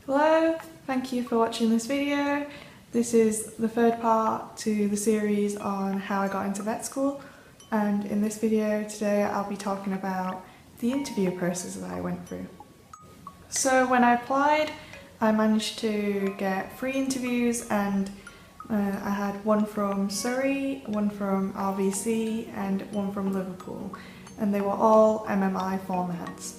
Hello, thank you for watching this video. This is the third part to the series on how I got into vet school, and in this video today I'll be talking about the interview process that I went through. So when I applied, I managed to get 3 interviews, and I had one from Surrey, one from RVC and one from Liverpool, and they were all MMI formats.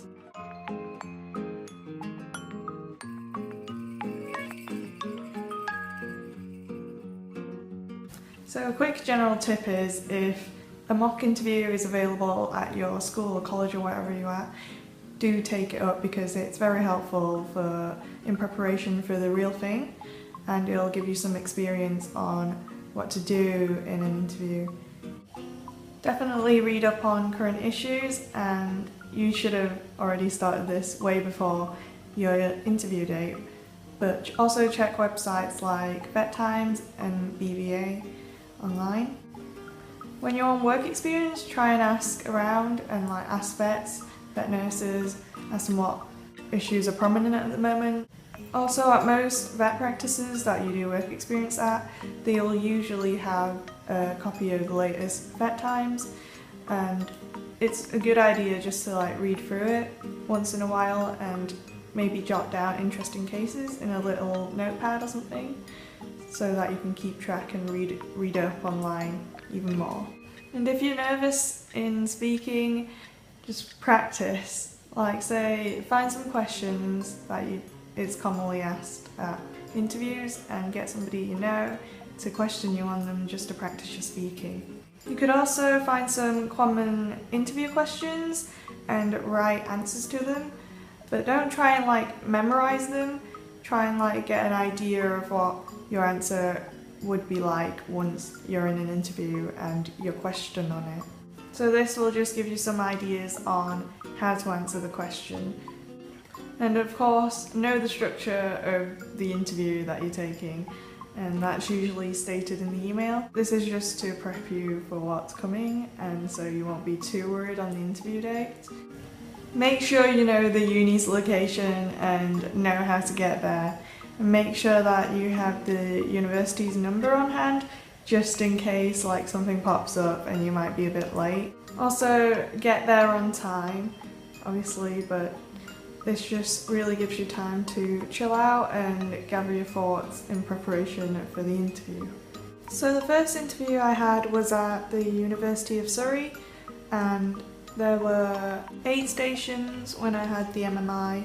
So a quick general tip is, if a mock interview is available at your school or college or wherever you're at, do take it up because it's very helpful in preparation for the real thing, and it'll give you some experience on what to do in an interview. Definitely read up on current issues, and you should have already started this way before your interview date, but also check websites like Vet Times and BVA online. When you're on work experience, try and ask around and ask vets, vet nurses, ask them what issues are prominent at the moment. Also, at most vet practices that you do work experience at, they'll usually have a copy of the latest Vet Times, and it's a good idea just to read through it once in a while and maybe jot down interesting cases in a little notepad or something, so that you can keep track and read up online even more. And if you're nervous in speaking, just practice. Say, find some questions that is commonly asked at interviews and get somebody you know to question you on them, just to practice your speaking. You could also find some common interview questions and write answers to them, but don't try and memorize them. Try and get an idea of what your answer would be like once you're in an interview and you're questioned on it. So this will just give you some ideas on how to answer the question. And of course, know the structure of the interview that you're taking, and that's usually stated in the email. This is just to prep you for what's coming, and so you won't be too worried on the interview date. Make sure you know the uni's location and know how to get there. And make sure that you have the university's number on hand, just in case something pops up and you might be a bit late. Also, get there on time, obviously, but this just really gives you time to chill out and gather your thoughts in preparation for the interview. So the first interview I had was at the University of Surrey, and there were 8 stations when I had the MMI,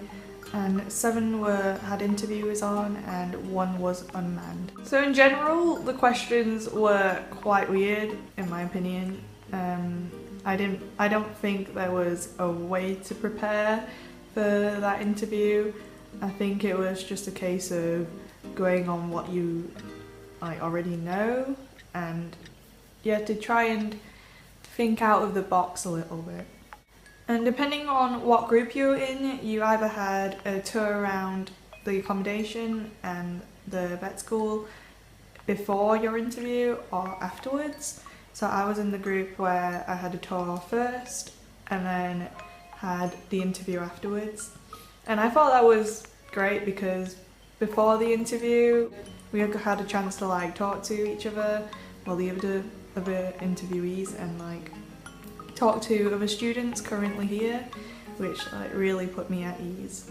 and 7 had interviewers on and 1 was unmanned. So in general, the questions were quite weird in my opinion. I don't think there was a way to prepare for that interview. I think it was just a case of going on what you already know, and you had to try and think out of the box a little bit. And depending on what group you were in, you either had a tour around the accommodation and the vet school before your interview or afterwards. So I was in the group where I had a tour first and then had the interview afterwards. And I thought that was great because before the interview, we had a chance to talk to each other, well, the other interviewees, and talk to other students currently here, which really put me at ease.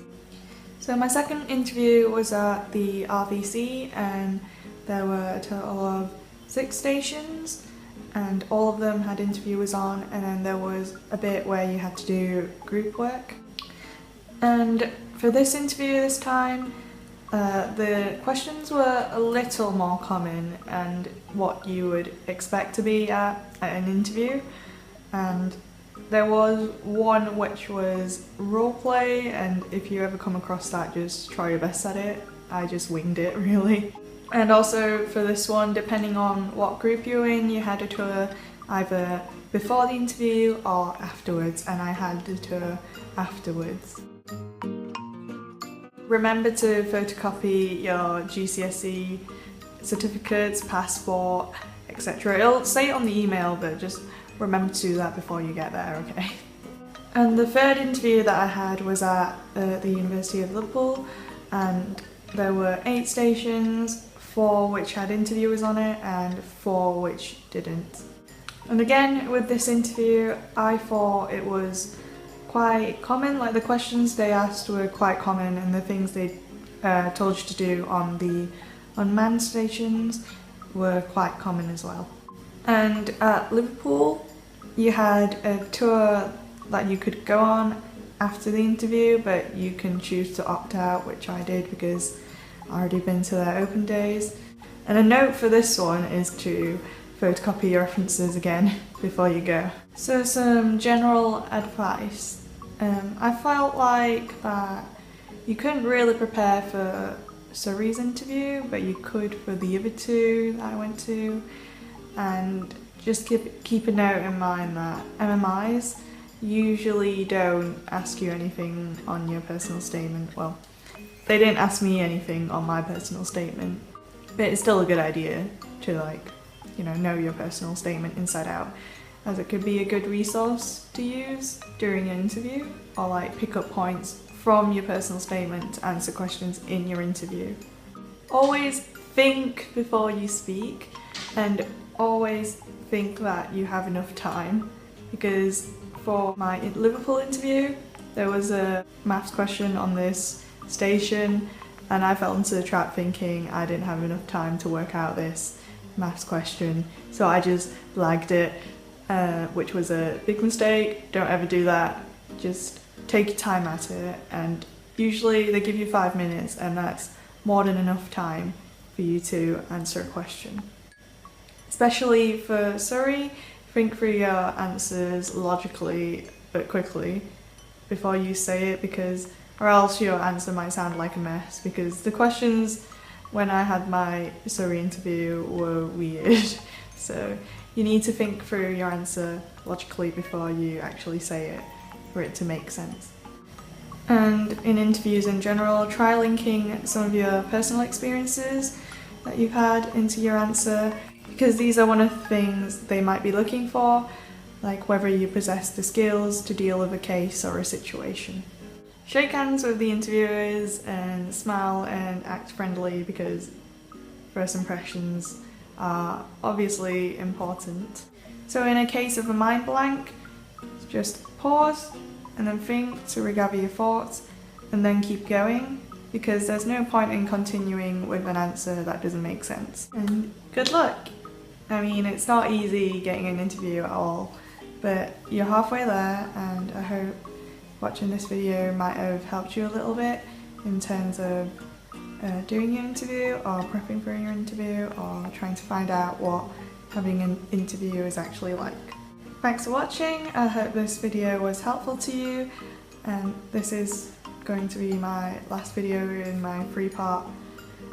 So my second interview was at the RVC, and there were a total of 6 stations, and all of them had interviewers on, and then there was a bit where you had to do group work. And for this interview this time, the questions were a little more common and what you would expect to be at an interview. And there was one which was roleplay, and if you ever come across that, just try your best at it. I just winged it, really. And also for this one, depending on what group you're in, you had a tour either before the interview or afterwards, and I had the tour afterwards. Remember to photocopy your GCSE certificates, passport, etc. It'll say it on the email, but just remember to do that before you get there, okay? And the third interview that I had was at the University of Liverpool, and there were 8 stations, 4 which had interviewers on it and 4 which didn't. And again, with this interview, I thought it was quite common, like the questions they asked were quite common, and the things they told you to do on the unmanned stations were quite common as well. And at Liverpool, you had a tour that you could go on after the interview, but you can choose to opt out, which I did because I've already been to their open days. And a note for this one is to photocopy your references again before you go. So some general advice. I felt like that you couldn't really prepare for Surrey's interview, but you could for the other 2 that I went to. And just keep a note in mind that MMIs usually don't ask you anything on your personal statement. Well, they didn't ask me anything on my personal statement, but it's still a good idea to know your personal statement inside out, as it could be a good resource to use during an interview, or pick up points from your personal statement to answer questions in your interview. Always think before you speak, and always think that you have enough time, because for my Liverpool interview there was a maths question on this station and I fell into the trap thinking I didn't have enough time to work out this maths question, so I just blagged it, which was a big mistake. Don't ever do that. Just take your time at it, and usually they give you 5 minutes and that's more than enough time for you to answer a question. Especially for Surrey, think through your answers logically but quickly before you say it, or else your answer might sound like a mess, because the questions when I had my Surrey interview were weird. So you need to think through your answer logically before you actually say it for it to make sense. And in interviews in general, try linking some of your personal experiences that you've had into your answer, because these are one of the things they might be looking for, like whether you possess the skills to deal with a case or a situation. Shake hands with the interviewers and smile and act friendly, because first impressions are obviously important. So in a case of a mind blank, just pause and then think to regather your thoughts and then keep going, because there's no point in continuing with an answer that doesn't make sense. And good luck! I mean, it's not easy getting an interview at all, but you're halfway there, and I hope watching this video might have helped you a little bit in terms of doing your interview or prepping for your interview or trying to find out what having an interview is actually like. Thanks for watching. I hope this video was helpful to you, and this is going to be my last video in my 3-part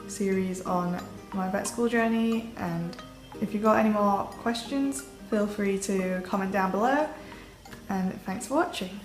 series on my vet school journey, and if you've got any more questions, feel free to comment down below, and thanks for watching.